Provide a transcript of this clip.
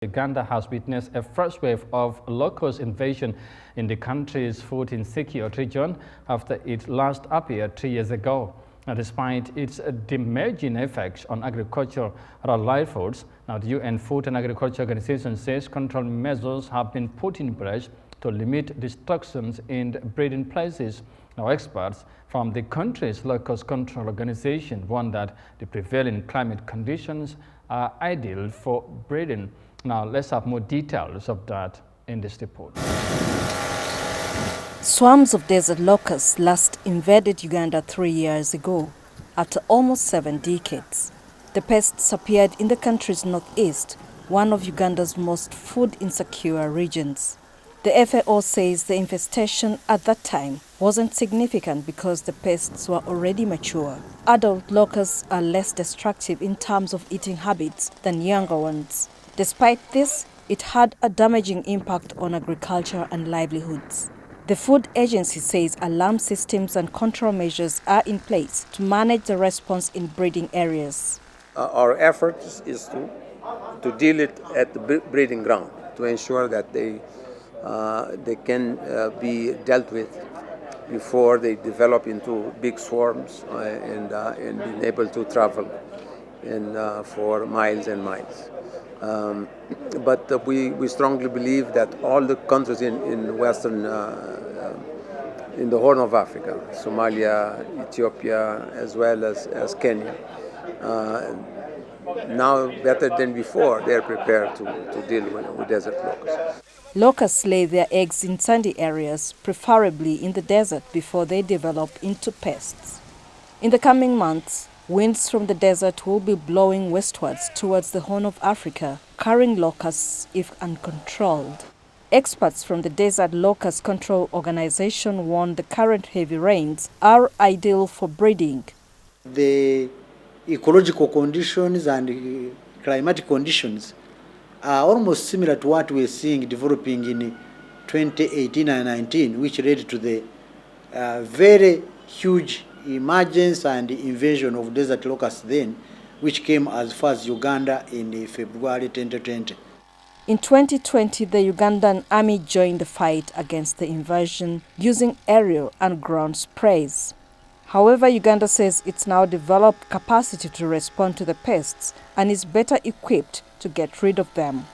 Uganda has witnessed a fresh wave of locust invasion in the country's food insecurity region after it last appeared 3 years ago. Now, despite its damaging effects on agricultural livelihoods, now the UN Food and Agriculture Organization says control measures have been put in place to limit destructions in breeding places. Now, experts from the country's locust control organization warn that the prevailing climate conditions are ideal for breeding. Now, let's have more details of that in this report. Swarms of desert locusts last invaded Uganda 3 years ago, after almost 7 decades. The pests appeared in the country's northeast, one of Uganda's most food-insecure regions. The FAO says the infestation at that time wasn't significant because the pests were already mature. Adult locusts are less destructive in terms of eating habits than younger ones. Despite this, it had a damaging impact on agriculture and livelihoods. The Food Agency says alarm systems and control measures are in place to manage the response in breeding areas. Our effort is to deal it at the breeding ground, to ensure that they can be dealt with before they develop into big swarms and being able to travel for miles and miles. But we strongly believe that all the countries in Western, in the Horn of Africa, Somalia, Ethiopia, as well as Kenya, now better than before, they're prepared to deal with desert locusts. Locusts lay their eggs in sandy areas, preferably in the desert, before they develop into pests. In the coming months, winds from the desert will be blowing westwards towards the Horn of Africa, carrying locusts if uncontrolled. Experts from the Desert Locust Control Organization warn the current heavy rains are ideal for breeding. The ecological conditions and climatic conditions are almost similar to what we're seeing developing in 2018 and 19, which led to the very huge emergence and invasion of desert locusts then, which came as far as Uganda in February 2020. In 2020, the Ugandan army joined the fight against the invasion using aerial and ground sprays. However, Uganda says it's now developed capacity to respond to the pests and is better equipped to get rid of them.